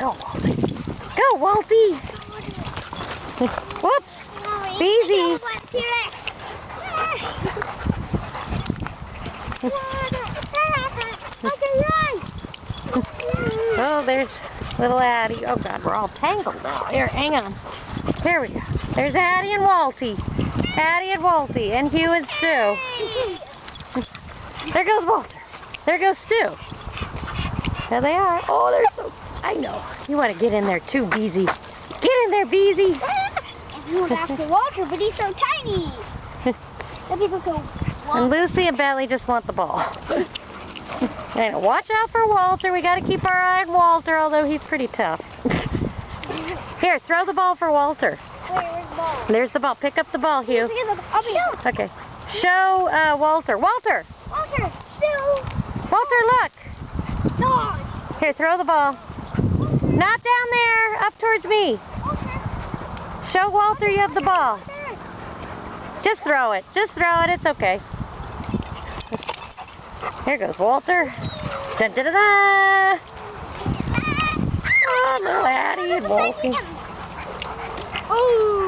Go, Walty. Go, Walty. Whoops. Easy. Oh, there's little Addie. Oh, God, we're all tangled now. Here, hang on. Here we go. There's Addie and Walty. Addie and Walty. And Hugh and Stu. There goes Walter. There goes Stu. There they are. Oh, they're so... I know. You want to get in there too, Beezy. Get in there, Beezy. Everyone after Walter, but he's so tiny. Then people go, And Lucy and Bentley just want the ball. And watch out for Walter. We got to keep our eye on Walter, although he's pretty tough. Here, throw the ball for Walter. Where's the ball? There's the ball. Pick up the ball, Hugh. Okay. Show Walter. Walter! Walter, Stu. Walter, look! Dog. Here, throw the ball. Not down there. Up towards me. Show Walter you have the ball. Just throw it. Just throw it. It's okay. Here goes Walter. Da da da da. Oh, little Addie and Walty. Oh.